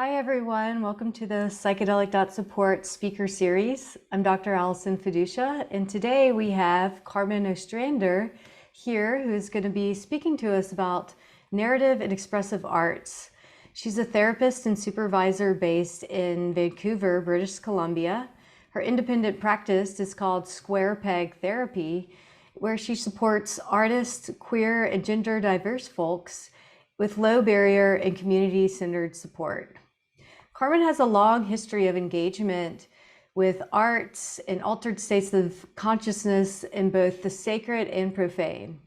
Hi everyone, welcome to the Psychedelic.support speaker series. I'm Dr. Allison Fiducia, and today we have Carmen Ostrander here who is going to be speaking to us about narrative and expressive arts. She's a therapist and supervisor based in Vancouver, British Columbia. Her independent practice is called Square Peg Therapy, where she supports artists, queer and gender diverse folks with low barrier and community-centered support. Carmen has a long history of engagement with arts and altered states of consciousness in both the sacred and profane.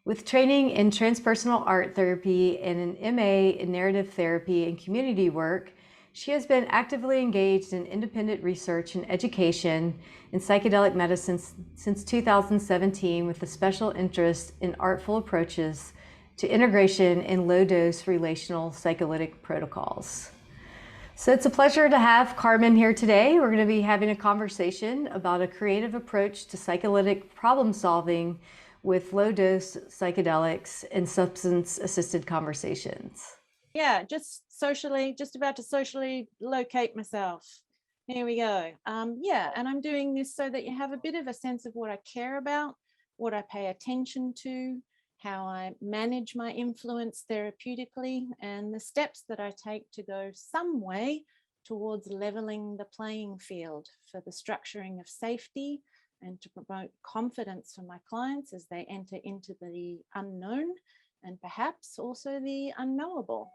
With training in transpersonal art therapy and an MA in narrative therapy and community work, she has been actively engaged in independent research and education in psychedelic medicine since 2017, with a special interest in artful approaches to integration in low-dose relational psycholytic protocols. So it's a pleasure to have Carmen here today. We're going to be having a conversation about a creative approach to psycholytic problem solving with low-dose psychedelics and substance-assisted conversations. Yeah, just about to socially locate myself. Here we go. Yeah, and I'm doing this so that you have a bit of a sense of what I care about, what I pay attention to, how I manage my influence therapeutically, and the steps that I take to go some way towards leveling the playing field for the structuring of safety and to promote confidence for my clients as they enter into the unknown and perhaps also the unknowable.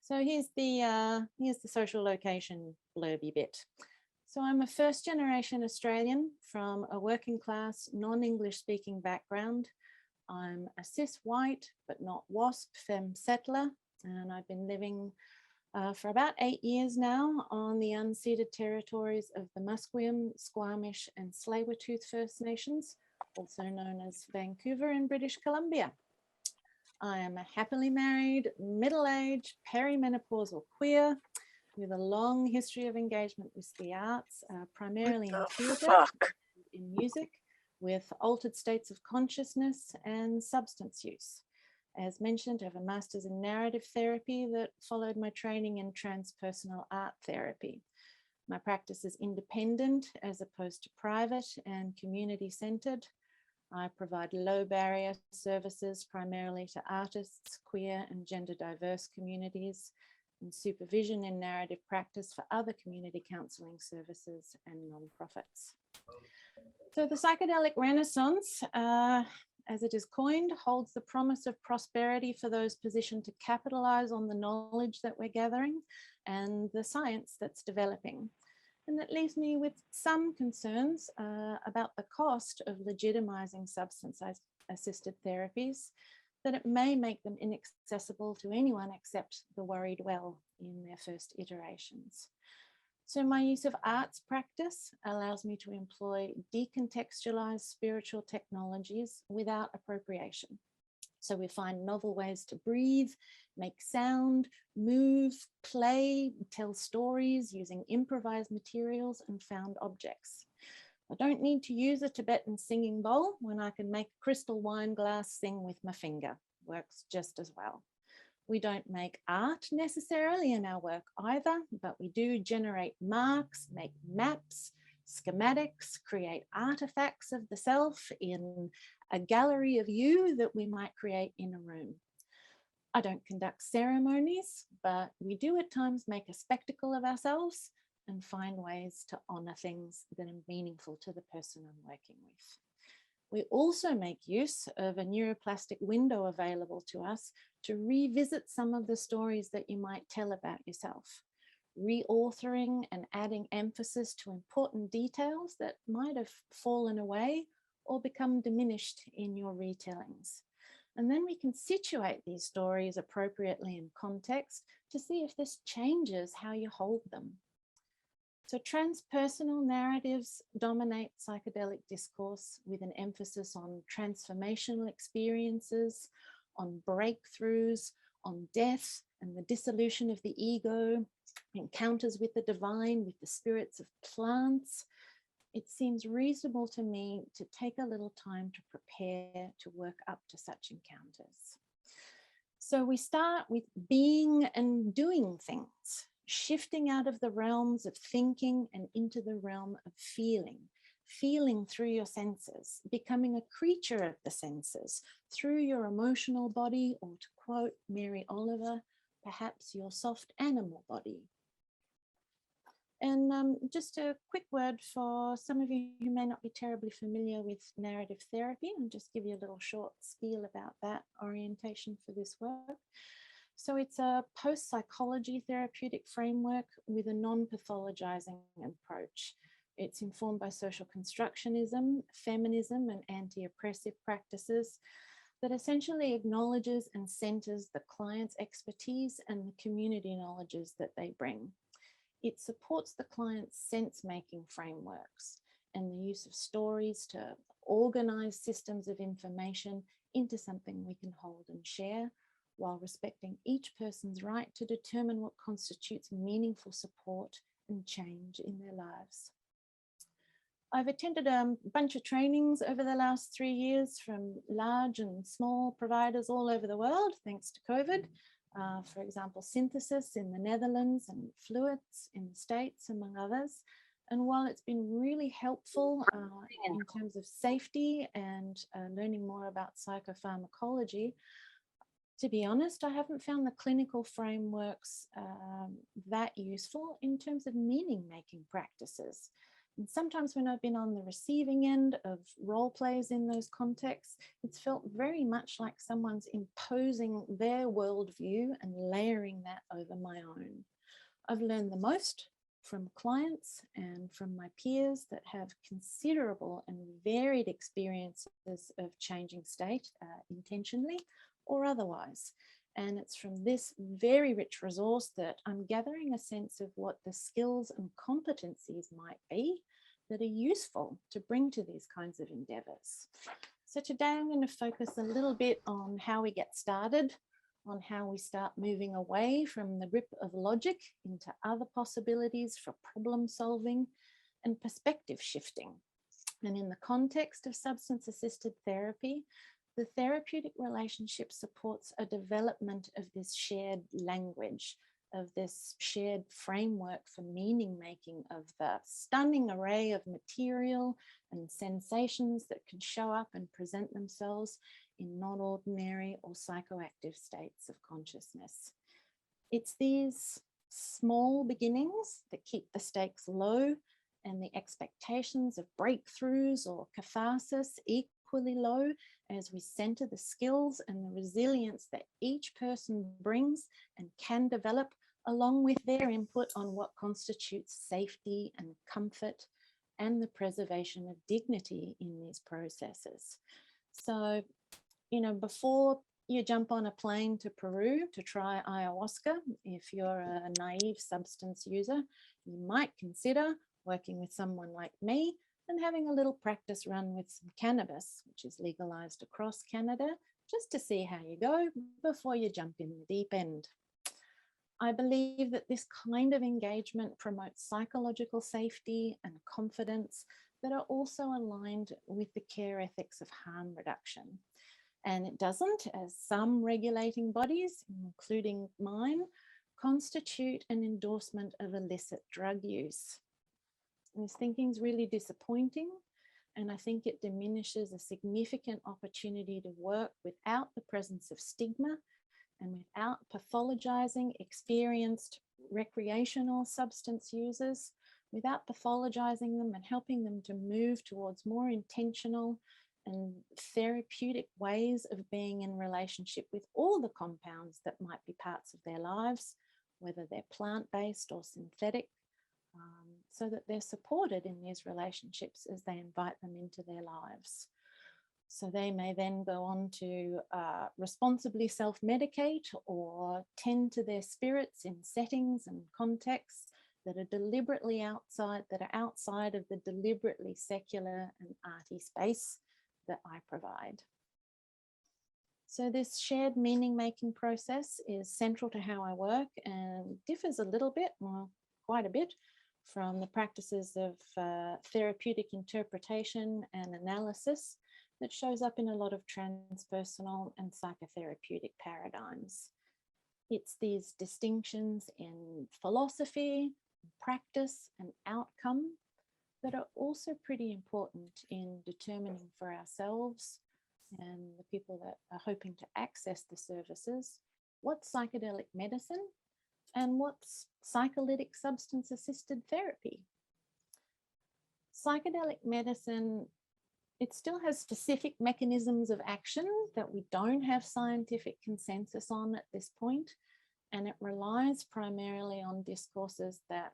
So here's the social location blurby bit. So I'm a first generation Australian from a working class, non-English speaking background. I'm a cis white, but not WASP femme settler, and I've been living for about 8 years now on the unceded territories of the Musqueam, Squamish and Tsleil-Waututh First Nations, also known as Vancouver in British Columbia. I am a happily married, middle-aged, perimenopausal queer with a long history of engagement with the arts, primarily in theatre, in music, with altered states of consciousness and substance use. As mentioned, I have a master's in narrative therapy that followed my training in transpersonal art therapy. My practice is independent as opposed to private and community-centered. I provide low barrier services primarily to artists, queer and gender diverse communities, and supervision in narrative practice for other community counselling services and nonprofits. So the psychedelic renaissance, as it is coined, holds the promise of prosperity for those positioned to capitalize on the knowledge that we're gathering and the science that's developing. And that leaves me with some concerns about the cost of legitimizing substance-assisted therapies, that it may make them inaccessible to anyone except the worried well in their first iterations. So my use of arts practice allows me to employ decontextualized spiritual technologies without appropriation. So we find novel ways to breathe, make sound, move, play, tell stories using improvised materials and found objects. I don't need to use a Tibetan singing bowl when I can make a crystal wine glass sing with my finger. Works just as well. We don't make art necessarily in our work either, but we do generate marks, make maps, schematics, create artifacts of the self in a gallery of you that we might create in a room. I don't conduct ceremonies, but we do at times make a spectacle of ourselves and find ways to honor things that are meaningful to the person I'm working with. We also make use of a neuroplastic window available to us to revisit some of the stories that you might tell about yourself, reauthoring and adding emphasis to important details that might have fallen away or become diminished in your retellings. And then we can situate these stories appropriately in context to see if this changes how you hold them. So transpersonal narratives dominate psychedelic discourse with an emphasis on transformational experiences, on breakthroughs, on death and the dissolution of the ego, encounters with the divine, with the spirits of plants. It seems reasonable to me to take a little time to prepare to work up to such encounters. So we start with being and doing things, shifting out of the realms of thinking and into the realm of feeling, feeling through your senses, becoming a creature of the senses through your emotional body, or to quote Mary Oliver, perhaps your soft animal body. And just a quick word for some of you who may not be terribly familiar with narrative therapy, and just give you a little short spiel about that orientation for this work. So it's a post-psychology therapeutic framework with a non-pathologizing approach. It's informed by social constructionism, feminism, and anti-oppressive practices that essentially acknowledges and centers the client's expertise and the community knowledges that they bring. It supports the client's sense-making frameworks and the use of stories to organize systems of information into something we can hold and share, while respecting each person's right to determine what constitutes meaningful support and change in their lives. I've attended a bunch of trainings over the last 3 years from large and small providers all over the world, thanks to COVID. For example, Synthesis in the Netherlands and Fluids in the States, among others. And while it's been really helpful in terms of safety and learning more about psychopharmacology, to be honest, I haven't found the clinical frameworks that useful in terms of meaning-making practices. And sometimes when I've been on the receiving end of role plays in those contexts, it's felt very much like someone's imposing their worldview and layering that over my own. I've learned the most from clients and from my peers that have considerable and varied experiences of changing state intentionally or otherwise. And it's from this very rich resource that I'm gathering a sense of what the skills and competencies might be that are useful to bring to these kinds of endeavors. So today I'm going to focus a little bit on how we get started, on how we start moving away from the grip of logic into other possibilities for problem solving and perspective shifting. And in the context of substance-assisted therapy, the therapeutic relationship supports a development of this shared language, of this shared framework for meaning making, of the stunning array of material and sensations that can show up and present themselves in non-ordinary or psychoactive states of consciousness. It's these small beginnings that keep the stakes low and the expectations of breakthroughs or catharsis equally low, as we center the skills and the resilience that each person brings and can develop, along with their input on what constitutes safety and comfort and the preservation of dignity in these processes. So, you know, before you jump on a plane to Peru to try ayahuasca, if you're a naive substance user, you might consider working with someone like me and having a little practice run with some cannabis, which is legalized across Canada, just to see how you go before you jump in the deep end. I believe that this kind of engagement promotes psychological safety and confidence that are also aligned with the care ethics of harm reduction. And it doesn't, as some regulating bodies, including mine, constitute an endorsement of illicit drug use. And this thinking is really disappointing, and I think it diminishes a significant opportunity to work without the presence of stigma and without pathologizing experienced recreational substance users, without pathologizing them and helping them to move towards more intentional and therapeutic ways of being in relationship with all the compounds that might be parts of their lives, whether they're plant-based or synthetic, so that they're supported in these relationships as they invite them into their lives. So they may then go on to responsibly self-medicate or tend to their spirits in settings and contexts that are deliberately outside of the deliberately secular and arty space that I provide. So this shared meaning-making process is central to how I work and differs a little bit, well, quite a bit, from the practices of therapeutic interpretation and analysis that shows up in a lot of transpersonal and psychotherapeutic paradigms. It's these distinctions in philosophy, practice, and outcome that are also pretty important in determining for ourselves and the people that are hoping to access the services what's psychedelic medicine and what's psycholytic substance-assisted therapy. Psychedelic medicine, it still has specific mechanisms of action that we don't have scientific consensus on at this point, and it relies primarily on discourses that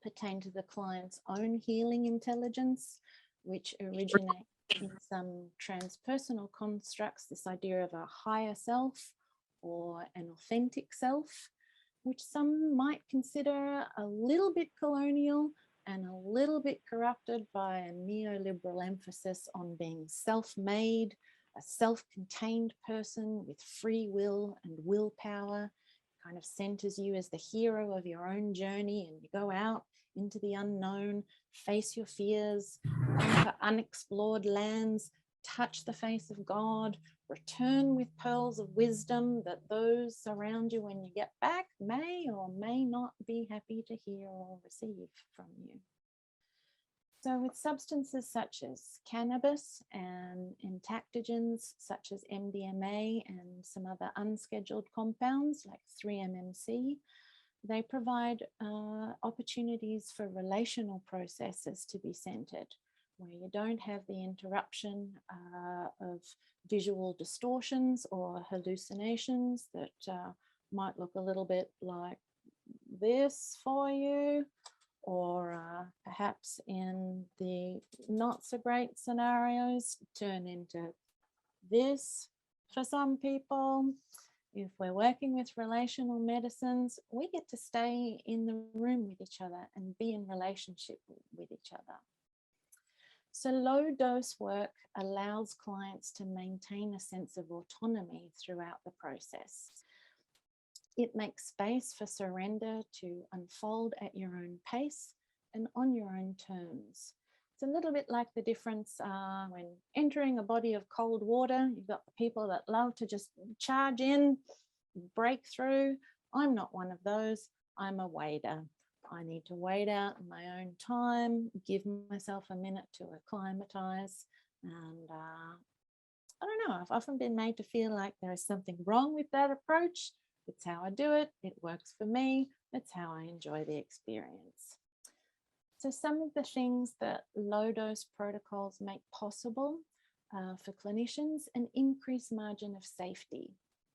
pertain to the client's own healing intelligence, which originate in some transpersonal constructs, this idea of a higher self or an authentic self, which some might consider a little bit colonial and a little bit corrupted by a neoliberal emphasis on being self-made, a self-contained person with free will and willpower, kind of centers you as the hero of your own journey, and you go out into the unknown, face your fears, conquer unexplored lands, touch the face of God, return with pearls of wisdom that those around you when you get back may or may not be happy to hear or receive from you. So with substances such as cannabis and entactogens such as MDMA and some other unscheduled compounds like 3-MMC, they provide opportunities for relational processes to be centered, where you don't have the interruption of visual distortions or hallucinations that might look a little bit like this for you, or perhaps in the not so great scenarios turn into this for some people. If we're working with relational medicines, we get to stay in the room with each other and be in relationship with each other. So low dose work allows clients to maintain a sense of autonomy throughout the process. It makes space for surrender to unfold at your own pace and on your own terms. It's a little bit like the difference when entering a body of cold water. You've got the people that love to just charge in, break through. I'm not one of those. I'm a wader. I need to wade out in my own time, give myself a minute to acclimatize. And I don't know, I've often been made to feel like there is something wrong with that approach. It's how I do it. It works for me. It's how I enjoy the experience. So some of the things that low dose protocols make possible for clinicians, an increased margin of safety.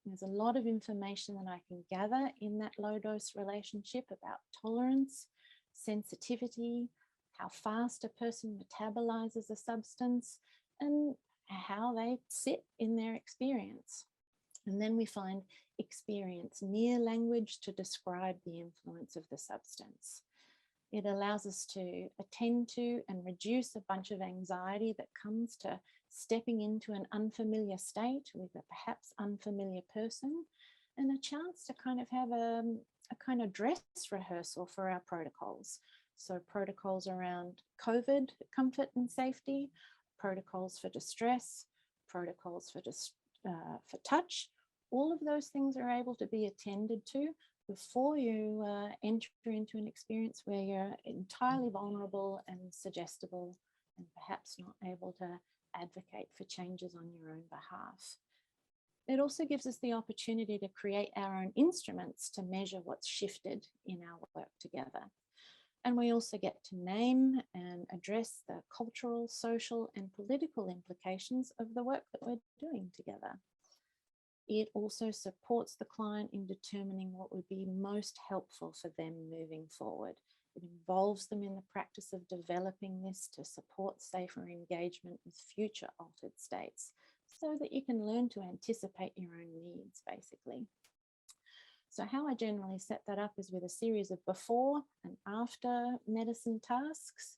There's a lot of information that I can gather in that low dose relationship about tolerance, sensitivity, how fast a person metabolizes a substance, and how they sit in their experience. And then we find experience near language to describe the influence of the substance. It allows us to attend to and reduce a bunch of anxiety that comes to stepping into an unfamiliar state with a perhaps unfamiliar person, and a chance to kind of have a kind of dress rehearsal for our protocols. So protocols around COVID, comfort and safety, protocols for distress, protocols for touch. All of those things are able to be attended to before you enter into an experience where you're entirely vulnerable and suggestible and perhaps not able to advocate for changes on your own behalf. It also gives us the opportunity to create our own instruments to measure what's shifted in our work together. And we also get to name and address the cultural, social, and political implications of the work that we're doing together. It also supports the client in determining what would be most helpful for them moving forward. It involves them in the practice of developing this to support safer engagement with future altered states, so that you can learn to anticipate your own needs, basically. So how I generally set that up is with a series of before and after medicine tasks.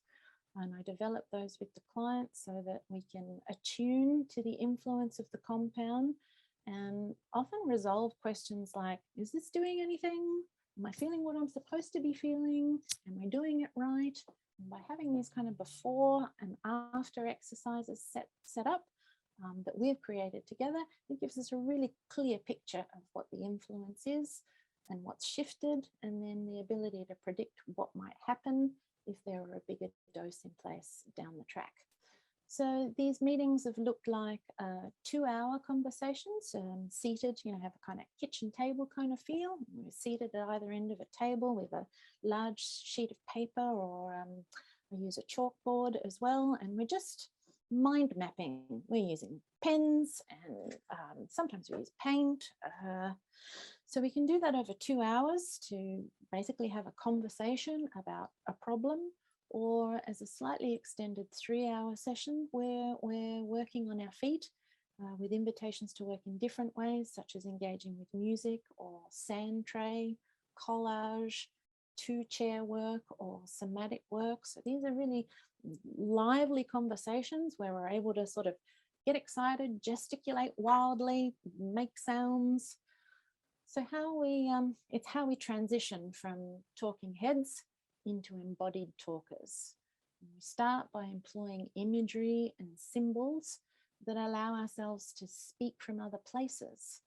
And I develop those with the client so that we can attune to the influence of the compound and often resolve questions like, is this doing anything? Am I feeling what I'm supposed to be feeling? Am I doing it right? And by having these kind of before and after exercises set up, that we've created together. It gives us a really clear picture of what the influence is and what's shifted, and then the ability to predict what might happen if there were a bigger dose in place down the track. So these meetings have looked like 2-hour conversations, seated, have a kind of kitchen table kind of feel. We're seated at either end of a table with a large sheet of paper, or I use a chalkboard as well, and we're just mind mapping. We're using pens, and sometimes we use paint. So we can do that over 2 hours to basically have a conversation about a problem, or as a slightly extended 3-hour session where we're working on our feet with invitations to work in different ways, such as engaging with music or sand tray, collage, 2-chair work, or somatic work. So these are really lively conversations where we're able to sort of get excited, gesticulate wildly, make sounds. So it's how we transition from talking heads into embodied talkers. And we start by employing imagery and symbols that allow ourselves to speak from other places,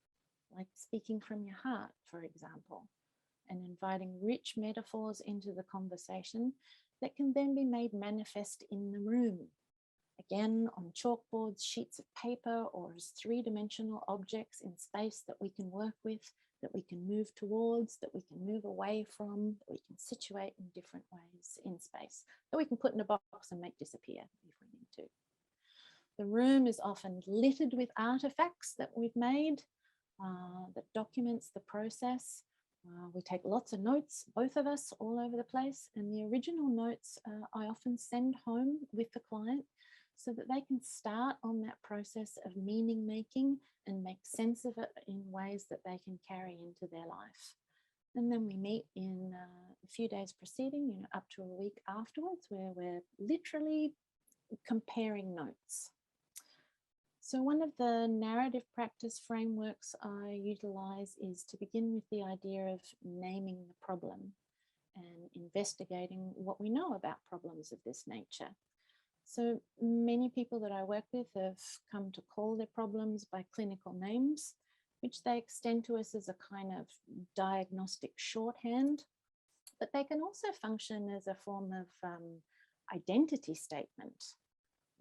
like speaking from your heart, for example, and inviting rich metaphors into the conversation that can then be made manifest in the room. Again, on chalkboards, sheets of paper, or as 3-dimensional objects in space that we can work with, that we can move towards, that we can move away from, that we can situate in different ways in space, that we can put in a box and make disappear if we need to. The room is often littered with artifacts that we've made that documents the process. We take lots of notes, both of us, all over the place, and the original notes I often send home with the client so that they can start on that process of meaning making and make sense of it in ways that they can carry into their life. And then we meet in a few days preceding, up to a week afterwards, where we're literally comparing notes. So one of the narrative practice frameworks I utilize is to begin with the idea of naming the problem and investigating what we know about problems of this nature. So many people that I work with have come to call their problems by clinical names, which they extend to us as a kind of diagnostic shorthand, but they can also function as a form of identity statement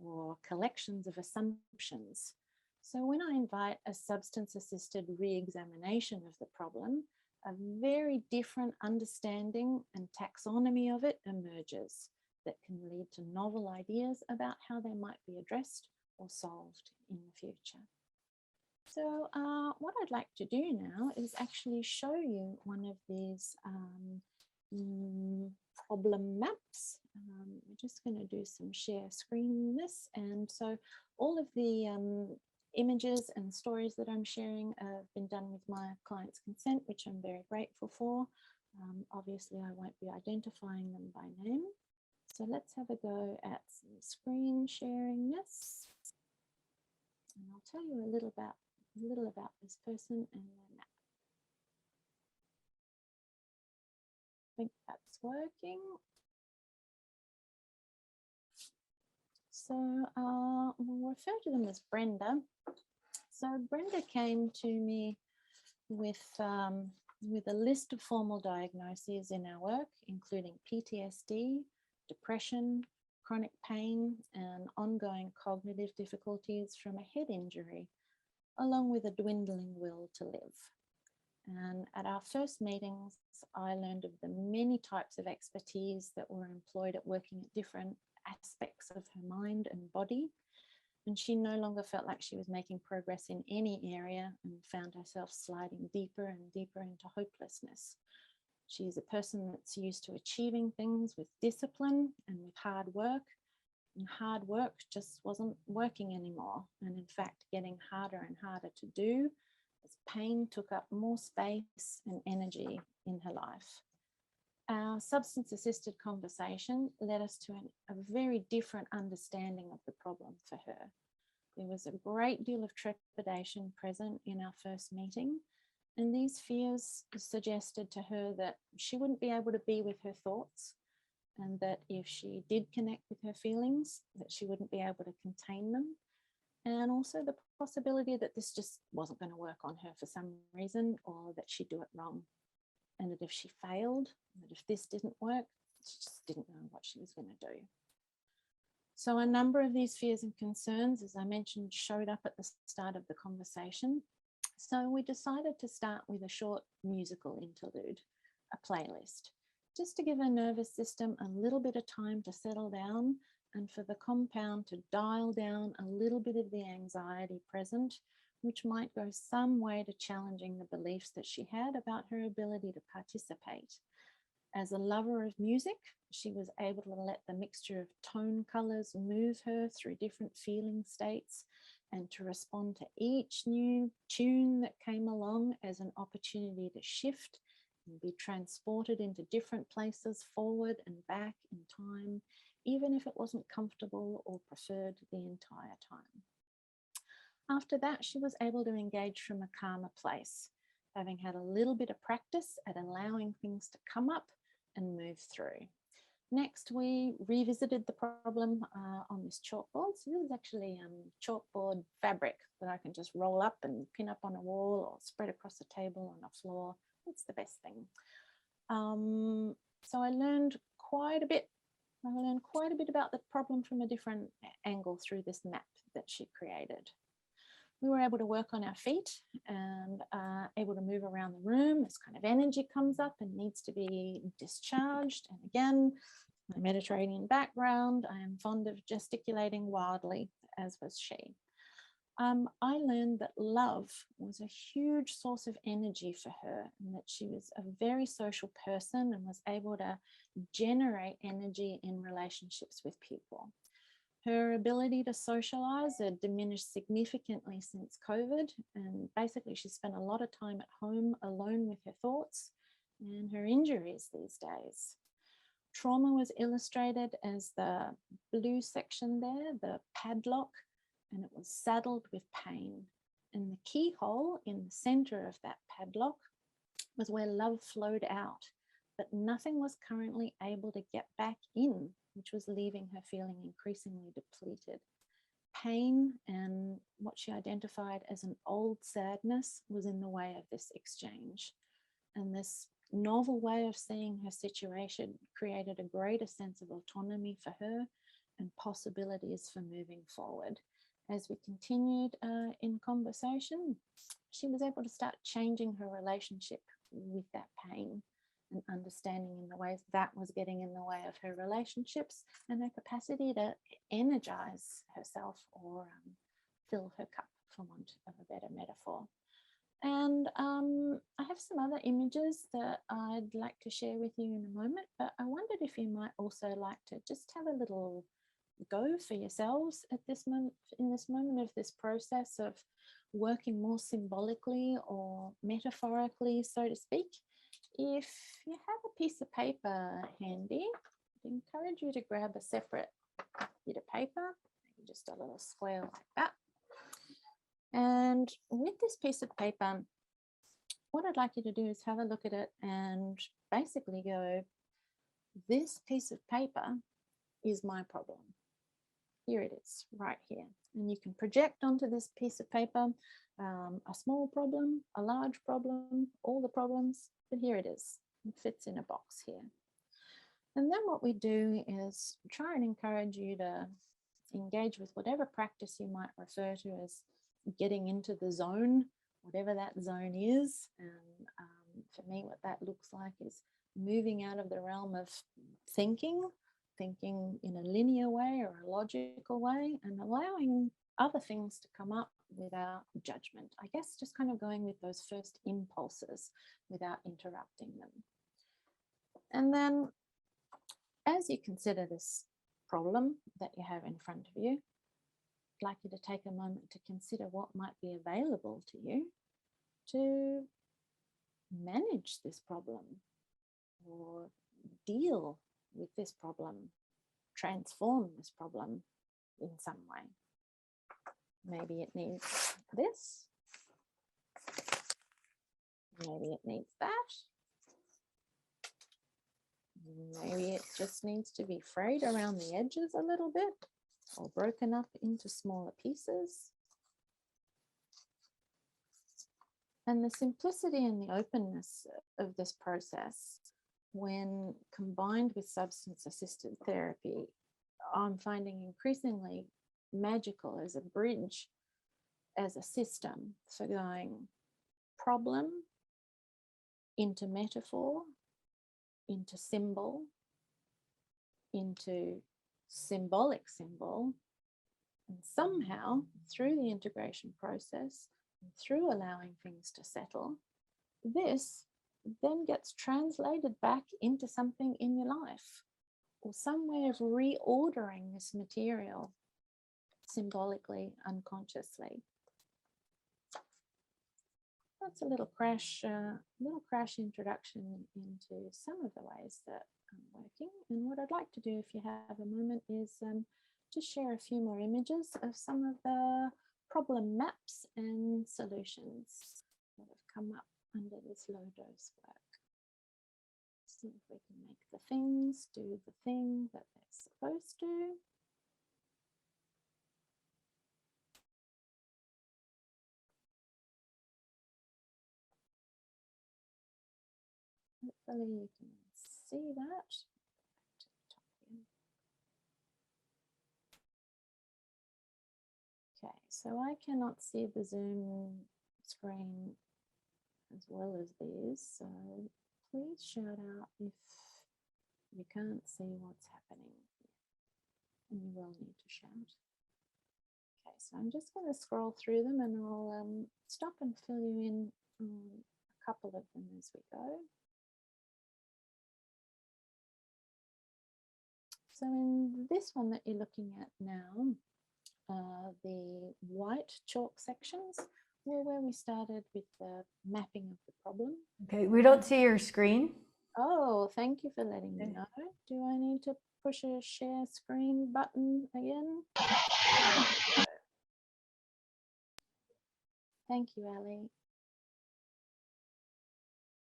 or collections of assumptions. So when I invite a substance-assisted re-examination of the problem, a very different understanding and taxonomy of it emerges that can lead to novel ideas about how they might be addressed or solved in the future. So what I'd like to do now is actually show you one of these problem maps. We're just going to do some share screen in this, and so all of the images and stories that I'm sharing have been done with my client's consent, which I'm very grateful for. Obviously I won't be identifying them by name. So let's have a go at some screen sharing this, and I'll tell you a little about this person and their map. I think that's working. So we'll refer to them as Brenda. So Brenda came to me with a list of formal diagnoses in our work, including PTSD, depression, chronic pain, and ongoing cognitive difficulties from a head injury, along with a dwindling will to live. And at our first meetings, I learned of the many types of expertise that were employed at working at different aspects of her mind and body. And she no longer felt like she was making progress in any area and found herself sliding deeper and deeper into hopelessness. She's a person that's used to achieving things with discipline and with hard work. And hard work just wasn't working anymore. And in fact, getting harder and harder to do as pain took up more space and energy in her life. Our substance-assisted conversation led us to a very different understanding of the problem for her. There was a great deal of trepidation present in our first meeting, and these fears suggested to her that she wouldn't be able to be with her thoughts, and that if she did connect with her feelings, that she wouldn't be able to contain them, and also the possibility that this just wasn't going to work on her for some reason, or that she'd do it wrong. And that if she failed, that if this didn't work, she just didn't know what she was going to do. So a number of these fears and concerns, as I mentioned, showed up at the start of the conversation. So we decided to start with a short musical interlude, a playlist, just to give her nervous system a little bit of time to settle down and for the compound to dial down a little bit of the anxiety present, which might go some way to challenging the beliefs that she had about her ability to participate. As a lover of music, she was able to let the mixture of tone colors move her through different feeling states and to respond to each new tune that came along as an opportunity to shift and be transported into different places forward and back in time, even if it wasn't comfortable or preferred the entire time. After that, she was able to engage from a calmer place, having had a little bit of practice at allowing things to come up and move through. Next, we revisited the problem on this chalkboard. So this is actually chalkboard fabric that I can just roll up and pin up on a wall or spread across the table on a floor. It's the best thing. So I learned quite a bit. I learned quite a bit about the problem from a different angle through this map that she created. We were able to work on our feet and able to move around the room. This kind of energy comes up and needs to be discharged. And again, my Mediterranean background, I am fond of gesticulating wildly, as was she. I learned that love was a huge source of energy for her, and that she was a very social person and was able to generate energy in relationships with people. Her ability to socialize had diminished significantly since COVID, and basically she spent a lot of time at home alone with her thoughts and her injuries these days. Trauma was illustrated as the blue section there, the padlock, and it was saddled with pain. And the keyhole in the center of that padlock was where love flowed out, but nothing was currently able to get back in, which was leaving her feeling increasingly depleted. Pain and what she identified as an old sadness was in the way of this exchange. And this novel way of seeing her situation created a greater sense of autonomy for her and possibilities for moving forward. As we continued in conversation, she was able to start changing her relationship with that pain and understanding in the ways that was getting in the way of her relationships and her capacity to energize herself or fill her cup, for want of a better metaphor. And I have some other images that I'd like to share with you in a moment, but I wondered if you might also like to just have a little go for yourselves at this moment, in this moment of this process of working more symbolically or metaphorically, so to speak. If you have a piece of paper handy, I'd encourage you to grab a separate bit of paper, maybe just a little square like that. And with this piece of paper, what I'd like you to do is have a look at it and basically go, this piece of paper is my problem. Here it is, right here. And you can project onto this piece of paper a small problem, a large problem, all the problems, but here it is. It fits in a box here. And then what we do is try and encourage you to engage with whatever practice you might refer to as getting into the zone, whatever that zone is. And for me, what that looks like is moving out of the realm of thinking in a linear way or a logical way, and allowing other things to come up without judgment. I guess just kind of going with those first impulses without interrupting them. And then as you consider this problem that you have in front of you, I'd like you to take a moment to consider what might be available to you to manage this problem or deal with this problem, transform this problem in some way. Maybe it needs this. Maybe it needs that. Maybe it just needs to be frayed around the edges a little bit or broken up into smaller pieces. And the simplicity and the openness of this process, when combined with substance-assisted therapy, I'm finding increasingly magical as a bridge, as a system for going problem into metaphor, into symbol, into symbolic symbol, and somehow through the integration process, and through allowing things to settle, this then gets translated back into something in your life, or some way of reordering this material symbolically, unconsciously. That's a little crash introduction into some of the ways that I'm working. And what I'd like to do, if you have a moment, is just share a few more images of some of the problem maps and solutions that have come up under this low dose work. See if we can make the things do the thing that they're supposed to. Hopefully you can see that. Back to the top here. Okay, so I cannot see the Zoom screen as well as these, so please shout out if you can't see what's happening here, and you will need to shout. Okay, so I'm just going to scroll through them, and I'll stop and fill you in on a couple of them as we go. So in this one that you're looking at now, the white chalk sections were where we started with the mapping of the problem. Okay, we don't see your screen. Oh, thank you for letting me know. Do I need to push a share screen button again? Thank you, Ali.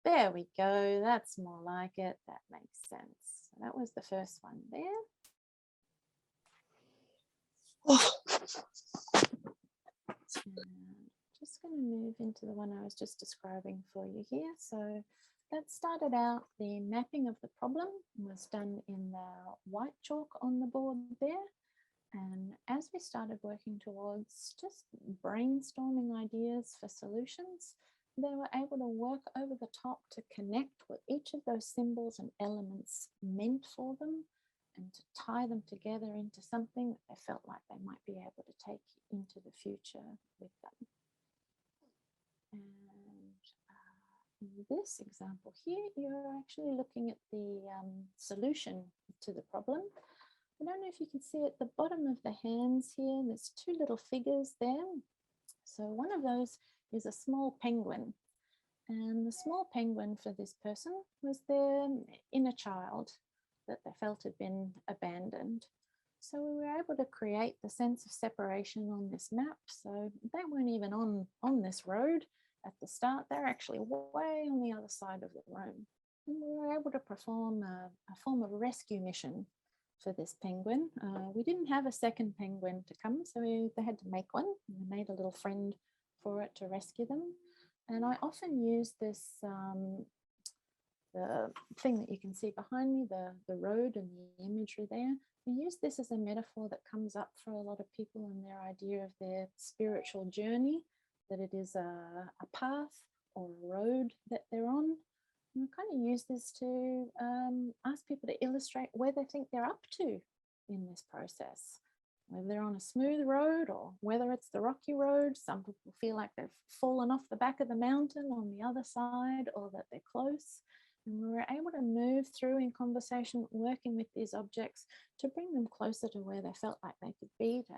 There we go. That's more like it. That makes sense. So that was the first one there. And just going to move into the one I was just describing for you here. So that started out, the mapping of the problem was done in the white chalk on the board there. And as we started working towards just brainstorming ideas for solutions, they were able to work over the top to connect what each of those symbols and elements meant for them, and to tie them together into something that they felt like they might be able to take into the future with them. And in this example here, you're actually looking at the solution to the problem. I don't know if you can see at the bottom of the hands here, there's two little figures there. So one of those is a small penguin. And the small penguin for this person was their inner child that they felt had been abandoned. So we were able to create the sense of separation on this map. So they weren't even on this road at the start. They're actually way on the other side of the room. And we were able to perform a form of rescue mission for this penguin. We didn't have a second penguin to come, so they had to make one. And they made a little friend for it to rescue them. And I often use this, the thing that you can see behind me, the road and the imagery there. We use this as a metaphor that comes up for a lot of people in their idea of their spiritual journey, that it is a path or a road that they're on. And I kind of use this to ask people to illustrate where they think they're up to in this process. Whether they're on a smooth road or whether it's the rocky road. Some people feel like they've fallen off the back of the mountain on the other side, or that they're close. And we were able to move through in conversation, working with these objects to bring them closer to where they felt like they could be, to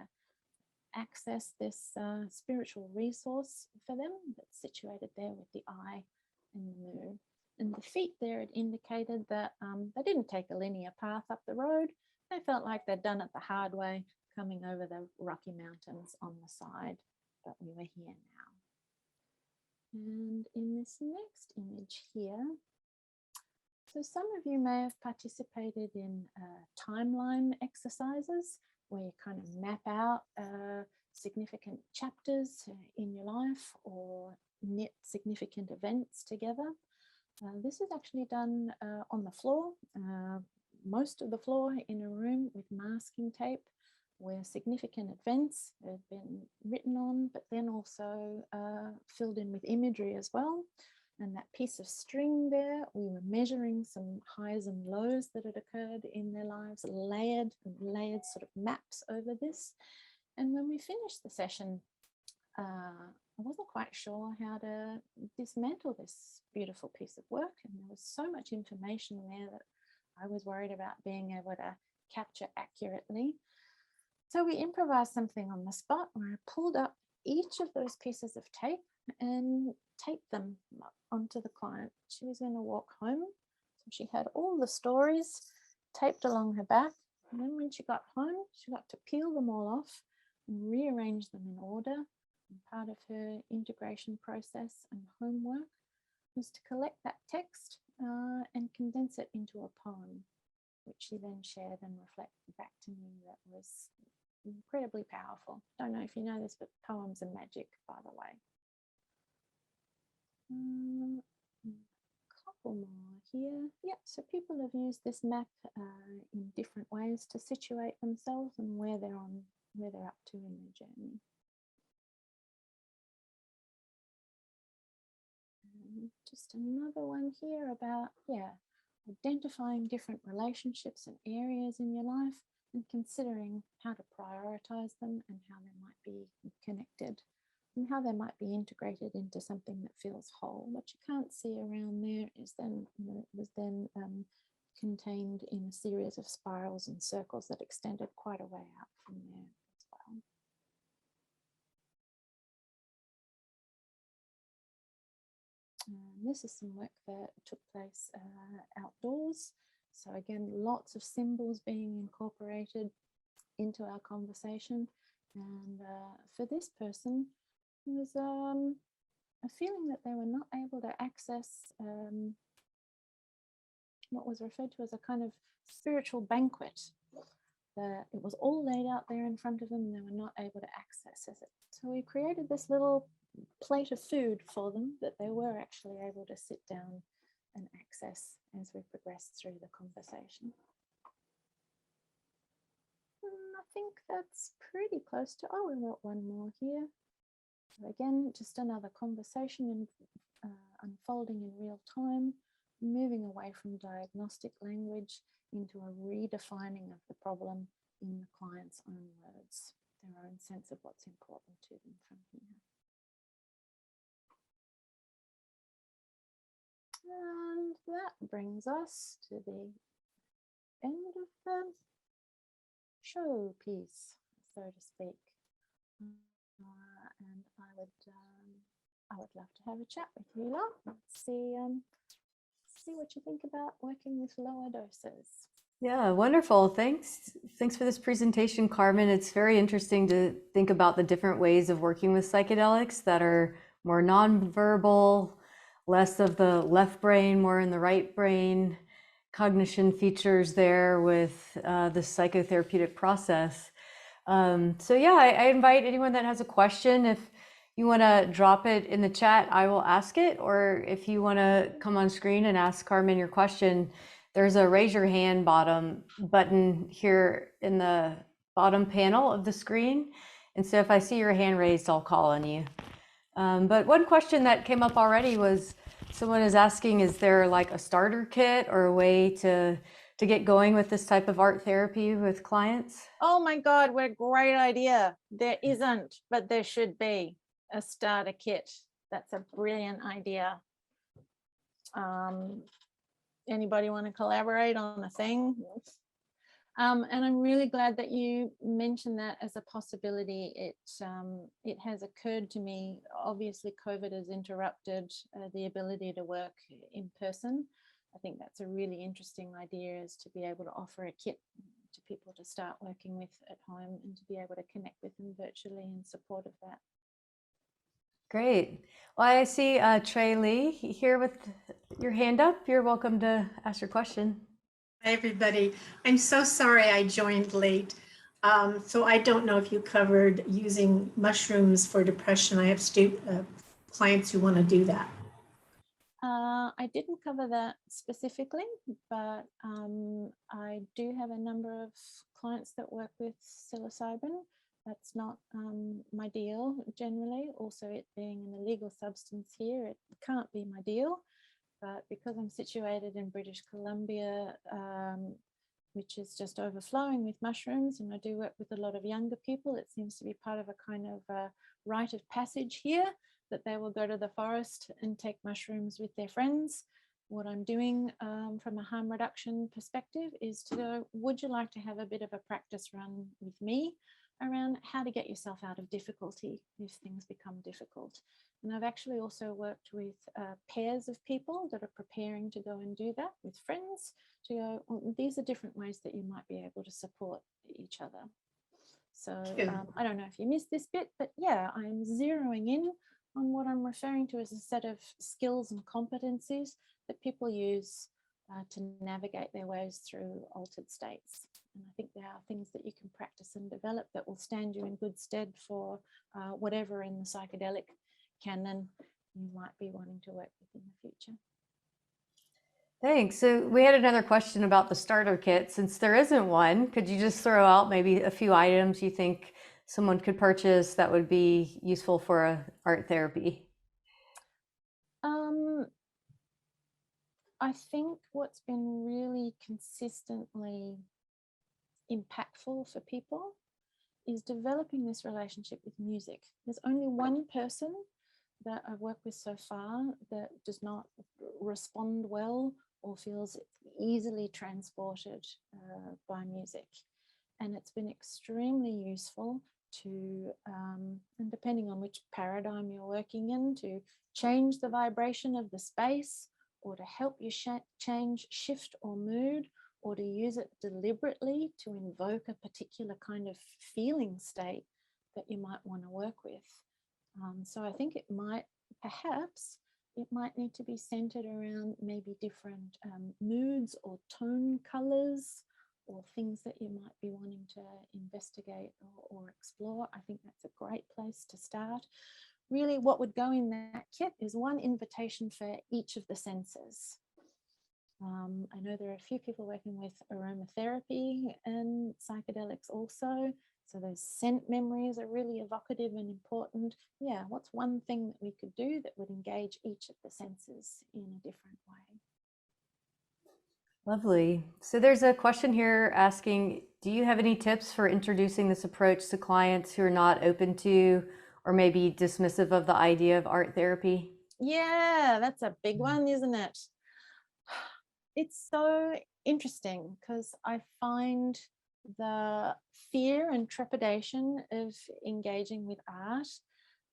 access this spiritual resource for them that's situated there with the eye and the moon. And the feet there, it indicated that they didn't take a linear path up the road. They felt like they'd done it the hard way, coming over the Rocky Mountains on the side, but we were here now. And in this next image here, so some of you may have participated in timeline exercises where you kind of map out significant chapters in your life, or knit significant events together. This is actually done on the floor, most of the floor in a room with masking tape, where significant events have been written on, but then also filled in with imagery as well. And that piece of string there, we were measuring some highs and lows that had occurred in their lives, layered sort of maps over this. And when we finished the session, I wasn't quite sure how to dismantle this beautiful piece of work. And there was so much information there that I was worried about being able to capture accurately. So we improvised something on the spot where I pulled up each of those pieces of tape and taped them onto the client. She was going to walk home. So she had all the stories taped along her back. And then when she got home, she got to peel them all off and rearrange them in order. And part of her integration process and homework was to collect that text and condense it into a poem, which she then shared and reflected back to me. That was incredibly powerful. Don't know if you know this, but poems are magic, by the way. A couple more here. Yeah, so people have used this map in different ways to situate themselves and where they're up to in their journey. Just another one here about, identifying different relationships and areas in your life and considering how to prioritize them and how they might be connected and how they might be integrated into something that feels whole. What you can't see around there is then, was then contained in a series of spirals and circles that extended quite a way out from there as well. This is some work that took place outdoors. So again, lots of symbols being incorporated into our conversation. And for this person, it was a feeling that they were not able to access what was referred to as a kind of spiritual banquet. It was all laid out there in front of them and they were not able to access it. So we created this little plate of food for them that they were actually able to sit down and access as we progressed through the conversation. And I think that's pretty close to, we got one more here. So again, just another conversation unfolding in real time, moving away from diagnostic language into a redefining of the problem in the client's own words, their own sense of what's important to them from here. And that brings us to the end of the showpiece, so to speak. And I would love to have a chat with you lot. Let's see what you think about working with lower doses. Yeah, wonderful. Thanks for this presentation, Carmen. It's very interesting to think about the different ways of working with psychedelics that are more nonverbal, less of the left brain, more in the right brain, cognition features there with the psychotherapeutic process. So yeah, I invite anyone that has a question, if you want to drop it in the chat, I will ask it. Or if you want to come on screen and ask Carmen your question, there's a raise your hand button here in the bottom panel of the screen. And so if I see your hand raised, I'll call on you. But one question that came up already was, someone is asking, is there like a starter kit or a way to get going with this type of art therapy with clients? Oh my God, what a great idea. There isn't, but there should be a starter kit. That's a brilliant idea. Anybody want to collaborate on a thing? And I'm really glad that you mentioned that as a possibility. It has occurred to me, obviously COVID has interrupted the ability to work in person. I think that's a really interesting idea, is to be able to offer a kit to people to start working with at home and to be able to connect with them virtually in support of that. Great. Well, I see Trey Lee here with your hand up. You're welcome to ask your question. Hi, everybody. I'm so sorry I joined late. So I don't know if you covered using mushrooms for depression. I have clients who want to do that? I didn't cover that specifically, but I do have a number of clients that work with psilocybin. That's not my deal generally. Also, it being an illegal substance here, it can't be my deal. But because I'm situated in British Columbia, which is just overflowing with mushrooms, and I do work with a lot of younger people, it seems to be part of a kind of rite of passage here, that they will go to the forest and take mushrooms with their friends. What I'm doing from a harm reduction perspective is to go, would you like to have a bit of a practice run with me around how to get yourself out of difficulty if things become difficult? And I've actually also worked with pairs of people that are preparing to go and do that with friends, to go, well, these are different ways that you might be able to support each other. So I don't know if you missed this bit, but yeah, I'm zeroing in on what I'm referring to as a set of skills and competencies that people use to navigate their ways through altered states. And I think there are things that you can practice and develop that will stand you in good stead for whatever in the psychedelic canon you might be wanting to work with in the future. Thanks. So we had another question about the starter kit. Since there isn't one, could you just throw out maybe a few items you think someone could purchase that would be useful for art therapy? I think what's been really consistently impactful for people is developing this relationship with music. There's only one person that I've worked with so far that does not respond well or feels easily transported by music. And it's been extremely useful to, and depending on which paradigm you're working in, to change the vibration of the space, or to help you change shift or mood, or to use it deliberately to invoke a particular kind of feeling state that you might want to work with. So I think it might, perhaps, it might need to be centered around maybe different moods or tone colors, or things that you might be wanting to investigate or explore. I think that's a great place to start. Really, what would go in that kit is one invitation for each of the senses. I know there are a few people working with aromatherapy and psychedelics also. So those scent memories are really evocative and important. Yeah, what's one thing that we could do that would engage each of the senses in a different way? Lovely. So there's a question here asking, do you have any tips for introducing this approach to clients who are not open to or maybe dismissive of the idea of art therapy? Yeah, that's a big one, isn't it? It's so interesting because I find the fear and trepidation of engaging with art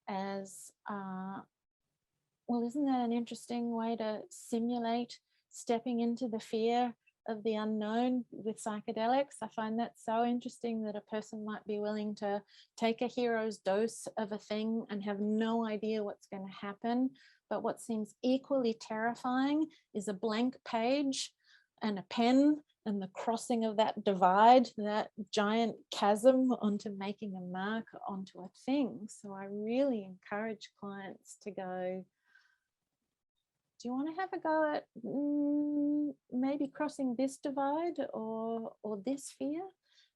as, well, isn't that an interesting way to simulate stepping into the fear of the unknown with psychedelics? I find that so interesting that a person might be willing to take a hero's dose of a thing and have no idea what's going to happen. But what seems equally terrifying is a blank page and a pen and the crossing of that divide, that giant chasm onto making a mark onto a thing. So I really encourage clients to go, do you want to have a go at maybe crossing this divide or this fear?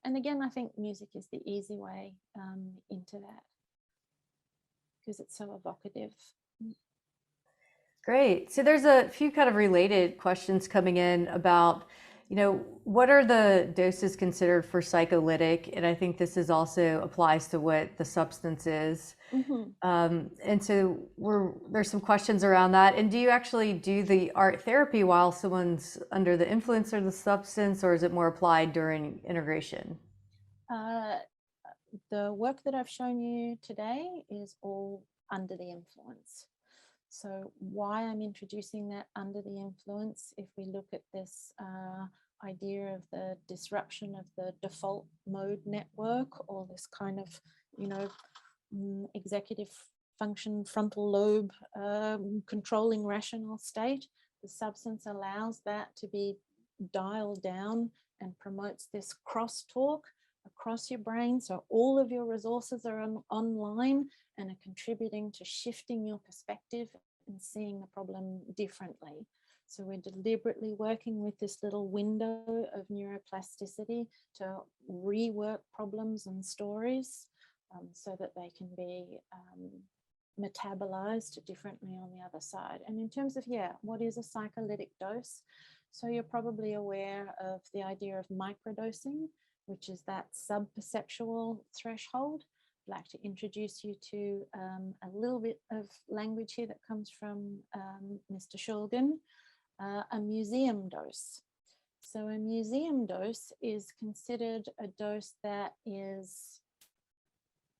And again, I think music is the easy way into that because it's so evocative. Great. So there's a few kind of related questions coming in about, what are the doses considered for psycholytic? And I think this is also applies to what the substance is. Mm-hmm. And so there's some questions around that. And do you actually do the art therapy while someone's under the influence of the substance, or is it more applied during integration? The work that I've shown you today is all under the influence. So why I'm introducing that under the influence, if we look at this idea of the disruption of the default mode network, or this kind of, executive function, frontal lobe controlling rational state, the substance allows that to be dialed down and promotes this crosstalk across your brain. So all of your resources are online and are contributing to shifting your perspective and seeing the problem differently. So we're deliberately working with this little window of neuroplasticity to rework problems and stories so that they can be metabolized differently on the other side. And in terms of, what is a psycholytic dose? So you're probably aware of the idea of microdosing, which is that sub-perceptual threshold. I'd like to introduce you to a little bit of language here that comes from Mr. Shulgin, a museum dose. So a museum dose is considered a dose that is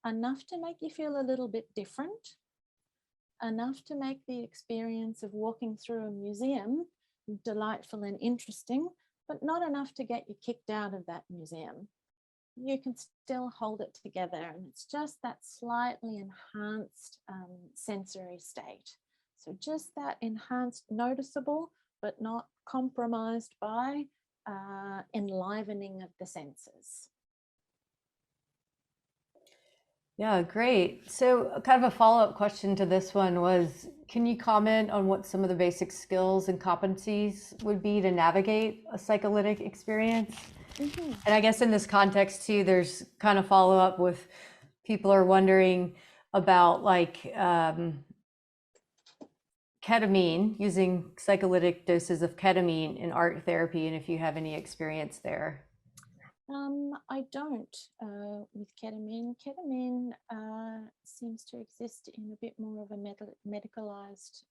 enough to make you feel a little bit different, enough to make the experience of walking through a museum delightful and interesting, but not enough to get you kicked out of that museum. You can still hold it together, and it's just that slightly enhanced sensory state. So just that enhanced, noticeable, but not compromised by enlivening of the senses. Yeah, great. So kind of a follow-up question to this one was, can you comment on what some of the basic skills and competencies would be to navigate a psycholytic experience? Mm-hmm. And I guess in this context too, there's kind of follow-up with people are wondering about like ketamine, using psycholytic doses of ketamine in art therapy, and if you have any experience there. I don't with ketamine. Ketamine seems to exist in a bit more of a medicalized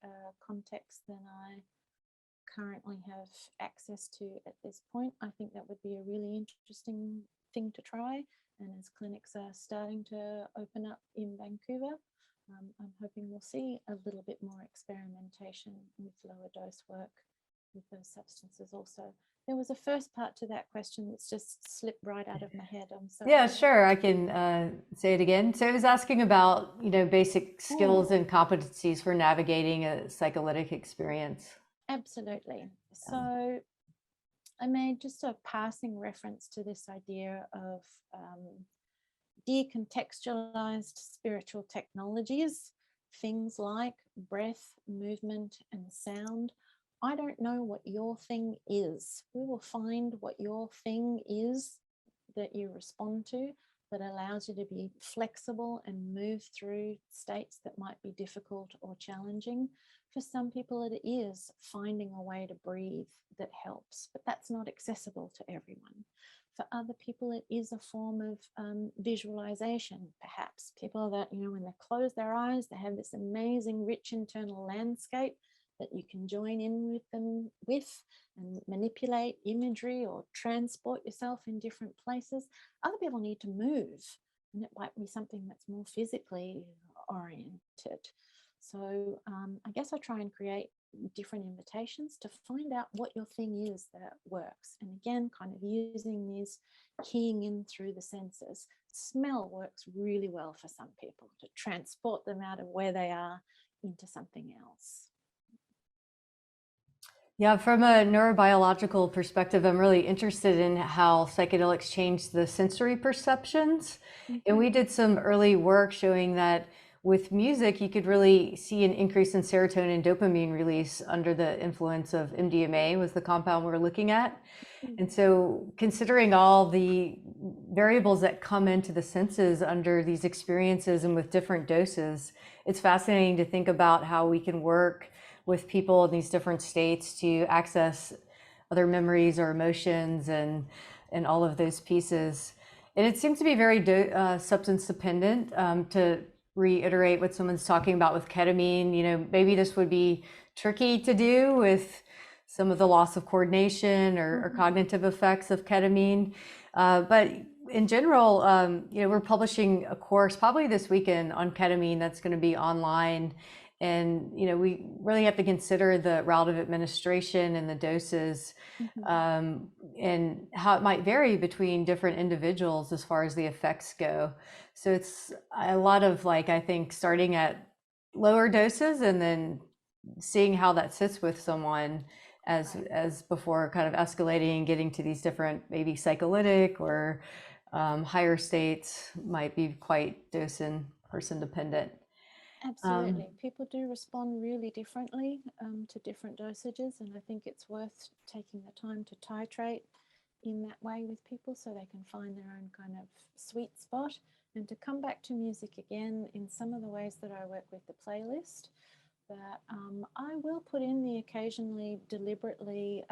context than I currently have access to at this point. I think that would be a really interesting thing to try. And as clinics are starting to open up in Vancouver, I'm hoping we'll see a little bit more experimentation with lower dose work with those substances also. There was a first part to that question that's just slipped right out of my head. I'm sorry. Yeah, sure. I can say it again. So I was asking about, basic skills and competencies for navigating a psycholytic experience. Absolutely. So I made just a passing reference to this idea of decontextualized spiritual technologies, things like breath, movement, and sound. I don't know what your thing is. We will find what your thing is that you respond to that allows you to be flexible and move through states that might be difficult or challenging. For some people, it is finding a way to breathe that helps, but that's not accessible to everyone. For other people, it is a form of visualization, perhaps. People that, when they close their eyes, they have this amazing, rich internal landscape that you can join in with them and manipulate imagery or transport yourself in different places. Other people need to move, and it might be something that's more physically oriented. So I guess I try and create different invitations to find out what your thing is that works. And again, kind of using these keying in through the senses. Smell works really well for some people to transport them out of where they are into something else. Yeah, from a neurobiological perspective, I'm really interested in how psychedelics change the sensory perceptions. Mm-hmm. And we did some early work showing that with music, you could really see an increase in serotonin and dopamine release under the influence of MDMA was the compound we're looking at. Mm-hmm. And so considering all the variables that come into the senses under these experiences and with different doses, it's fascinating to think about how we can work with people in these different states to access other memories or emotions and all of those pieces. And it seems to be very substance dependent. To reiterate what someone's talking about with ketamine, maybe this would be tricky to do with some of the loss of coordination or cognitive effects of ketamine. But in general, we're publishing a course probably this weekend on ketamine that's going to be online. And, we really have to consider the route of administration and the doses, and how it might vary between different individuals as far as the effects go. So it's a lot of I think starting at lower doses and then seeing how that sits with someone as before kind of escalating and getting to these different maybe psycholytic or Higher states might be quite dose and person dependent. Absolutely. People do respond really differently to different dosages, and I think it's worth taking the time to titrate in that way with people so they can find their own kind of sweet spot. And to come back to music again, in some of the ways that I work with the playlist, that I will put in the occasionally deliberately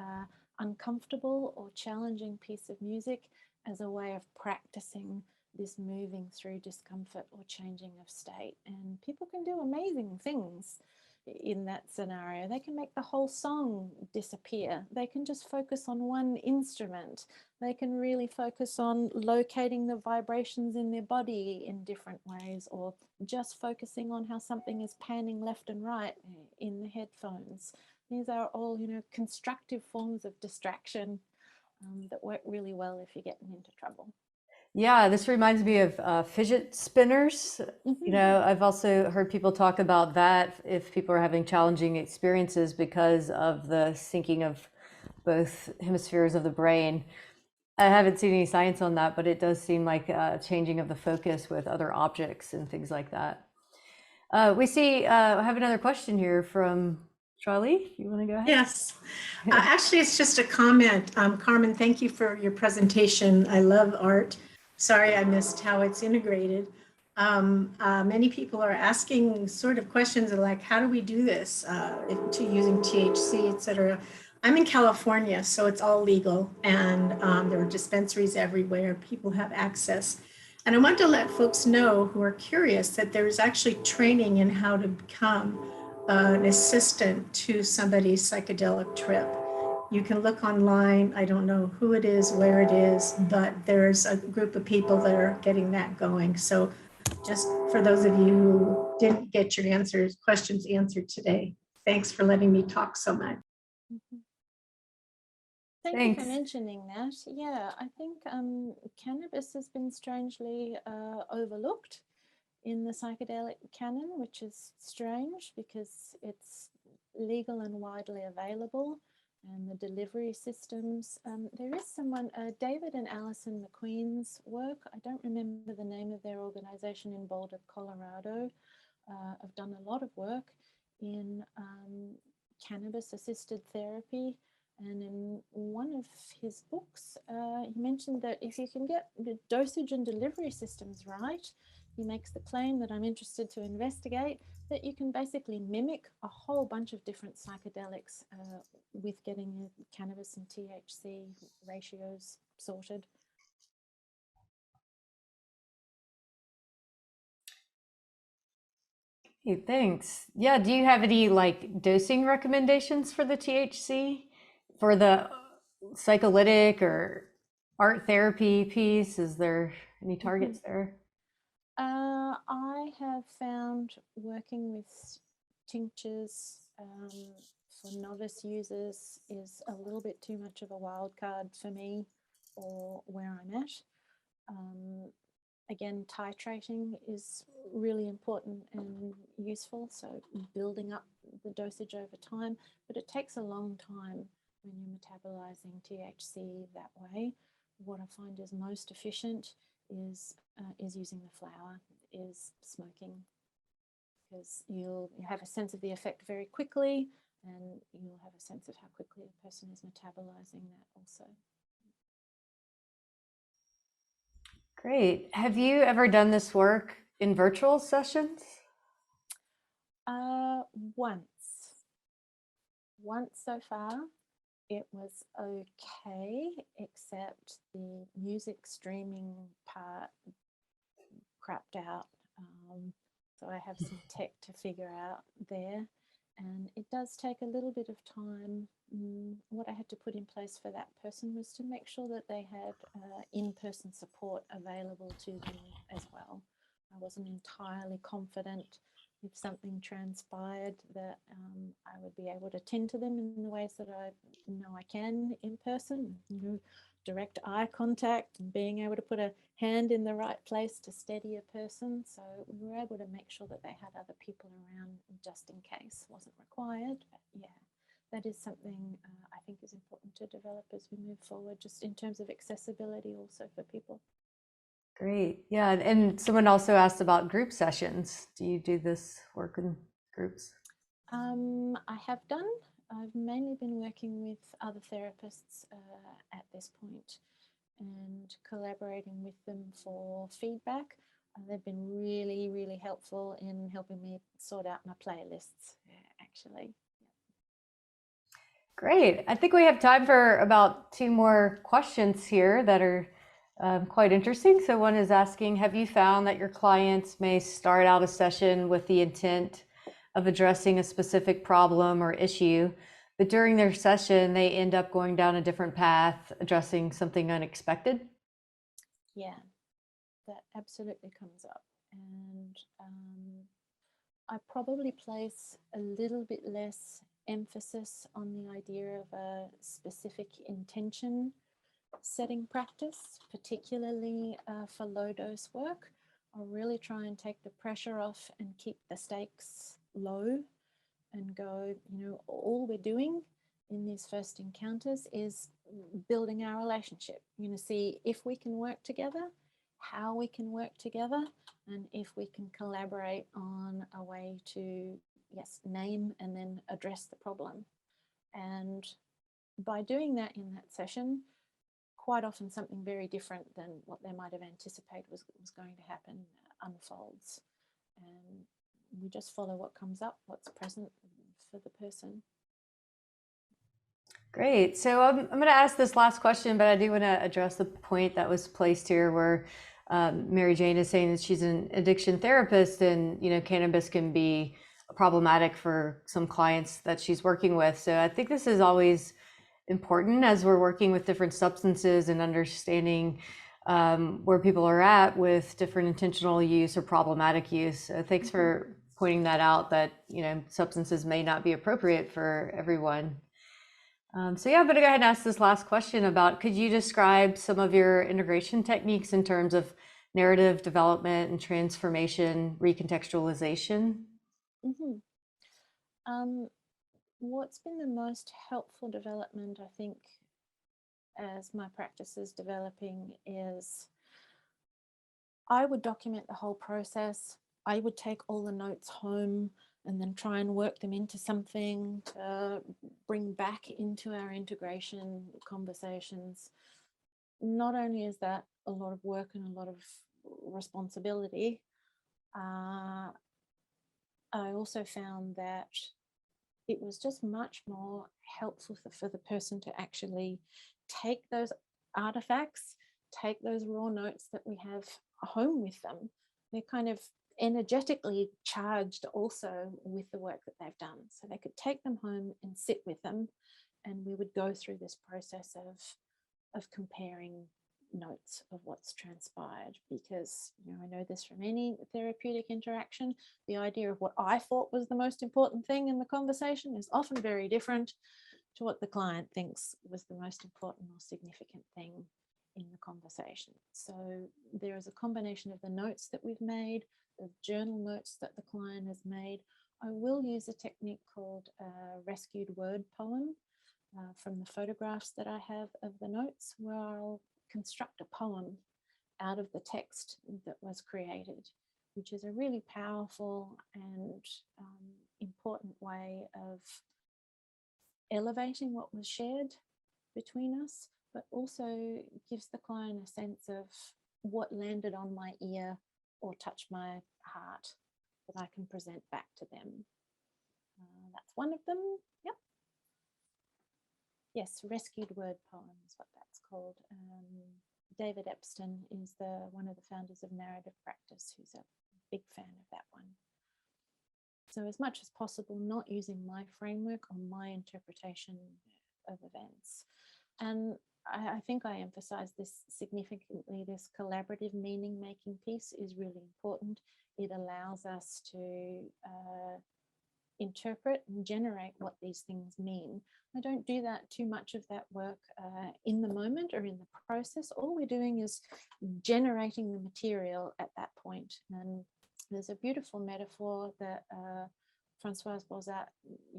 uncomfortable or challenging piece of music as a way of practicing this moving through discomfort or changing of state. And people can do amazing things in that scenario. They can make the whole song disappear. They can just focus on one instrument. They can really focus on locating the vibrations in their body in different ways, or just focusing on how something is panning left and right in the headphones. These are all, constructive forms of distraction that work really well if you're getting into trouble. Yeah, this reminds me of fidget spinners. I've also heard people talk about that if people are having challenging experiences because of the syncing of both hemispheres of the brain. I haven't seen any science on that, but it does seem like a changing of the focus with other objects and things like that. I have another question here from Charlie. You want to go ahead? Yes. Actually, it's just a comment. Carmen, thank you for your presentation. I love art. Sorry I missed how it's integrated. Many people are asking sort of questions like, how do we do this to using THC, et cetera. I'm in California, so it's all legal, and there are dispensaries everywhere. People have access. And I want to let folks know who are curious that there's actually training in how to become an assistant to somebody's psychedelic trip. You can look online. I don't know who it is, where it is, but there's a group of people that are getting that going. So just for those of you who didn't get your questions answered today, thanks for letting me talk so much. Thank Thanks. you for mentioning that. Yeah, I think cannabis has been strangely overlooked in the psychedelic canon, which is strange because it's legal and widely available, and the delivery systems. There is someone, David and Alison McQueen's work, I don't remember the name of their organization, in Boulder, Colorado, have done a lot of work in cannabis-assisted therapy. And in one of his books, he mentioned that if you can get the dosage and delivery systems right, he makes the claim that I'm interested to investigate, that you can basically mimic a whole bunch of different psychedelics with getting your cannabis and THC ratios sorted. Hey, thanks. Yeah, do you have any like dosing recommendations for the THC for the psycholytic or art therapy piece? Is there any targets there? I have found working with tinctures for novice users is a little bit too much of a wild card for me or where I'm at. Again, titrating is really important and useful, so building up the dosage over time, but it takes a long time when you're metabolizing THC that way. What I find is most efficient is using the flower, is smoking, because you'll have a sense of the effect very quickly, and you'll have a sense of how quickly a person is metabolizing that also. Great. Have you ever done this work in virtual sessions? Once so far. It was okay, except the music streaming part crapped out. So I have some tech to figure out there. And it does take a little bit of time. What I had to put in place for that person was to make sure that they had in-person support available to them as well. I wasn't entirely confident if something transpired that I would be able to tend to them in the ways that I know I can in person, direct eye contact and being able to put a hand in the right place to steady a person. So we were able to make sure that they had other people around just in case. It wasn't required, but yeah, that is something I think is important to develop as we move forward, just in terms of accessibility also for people. Great. Yeah. And someone also asked about group sessions. Do you do this work in groups? I have done. I've mainly been working with other therapists at this point and collaborating with them for feedback. They've been really, really helpful in helping me sort out my playlists, actually. Great. I think we have time for about 2 more questions here that are quite interesting. So one is asking, have you found that your clients may start out a session with the intent of addressing a specific problem or issue, but during their session, they end up going down a different path, addressing something unexpected? Yeah, that absolutely comes up. And I probably place a little bit less emphasis on the idea of a specific intention setting practice, particularly for low dose work. I'll really try and take the pressure off and keep the stakes low and go, all we're doing in these first encounters is building our relationship. See if we can work together, how we can work together, and if we can collaborate on a way to, yes, name and then address the problem. And by doing that in that session, quite often something very different than what they might have anticipated was going to happen unfolds. And we just follow what comes up, what's present for the person. Great. So I'm going to ask this last question, but I do want to address the point that was placed here where Mary Jane is saying that she's an addiction therapist, and cannabis can be problematic for some clients that she's working with. So I think this is always important as we're working with different substances and understanding where people are at with different intentional use or problematic use. So thanks for pointing that out, that substances may not be appropriate for everyone. So yeah, I'm going to go ahead and ask this last question about, could you describe some of your integration techniques in terms of narrative development and transformation, recontextualization? What's been the most helpful development, I think, as my practice is developing is I would document the whole process. I would take all the notes home and then try and work them into something to bring back into our integration conversations. Not only is that a lot of work and a lot of responsibility, I also found that it was just much more helpful for the person to actually take those artifacts, take those raw notes that we have home with them. They're kind of energetically charged also with the work that they've done. So they could take them home and sit with them, and we would go through this process of comparing notes of what's transpired, because I know this from any therapeutic interaction, the idea of what I thought was the most important thing in the conversation is often very different to what the client thinks was the most important or significant thing in the conversation. So there is a combination of the notes that we've made, the journal notes that the client has made. I will use a technique called rescued word poem from the photographs that I have of the notes, where I'll construct a poem out of the text that was created, which is a really powerful and important way of elevating what was shared between us, but also gives the client a sense of what landed on my ear or touched my heart that I can present back to them. That's one of them. Yep. Yes, rescued word poem is what that's called. David Epstein is one of the founders of Narrative Practice, who's a big fan of that one. So as much as possible, not using my framework or my interpretation of events. And I think I emphasize this significantly, this collaborative meaning-making piece is really important. It allows us to interpret and generate what these things mean. I don't do that too much of that work in the moment or in the process. All we're doing is generating the material at that point. And there's a beautiful metaphor that Françoise Bozat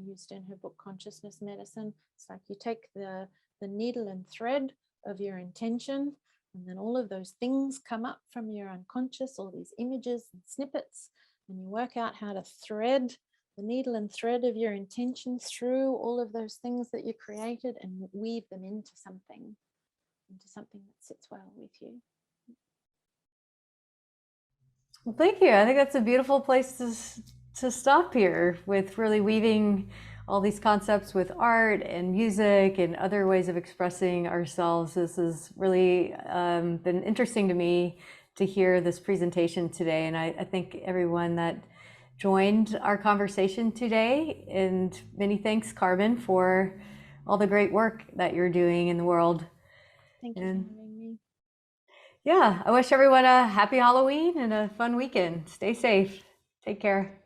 used in her book Consciousness Medicine. It's like you take the needle and thread of your intention And then all of those things come up from your unconscious, all these images and snippets, and you work out how to thread the needle and thread of your intention through all of those things that you created and weave them into something that sits well with you. Well, thank you. I think that's a beautiful place to stop here, with really weaving all these concepts with art and music and other ways of expressing ourselves. This has really been interesting to me to hear this presentation today. And I thank everyone that joined our conversation today. And many thanks, Carmen, for all the great work that you're doing in the world. Thank you for having me. Yeah, I wish everyone a happy Halloween and a fun weekend. Stay safe. Take care.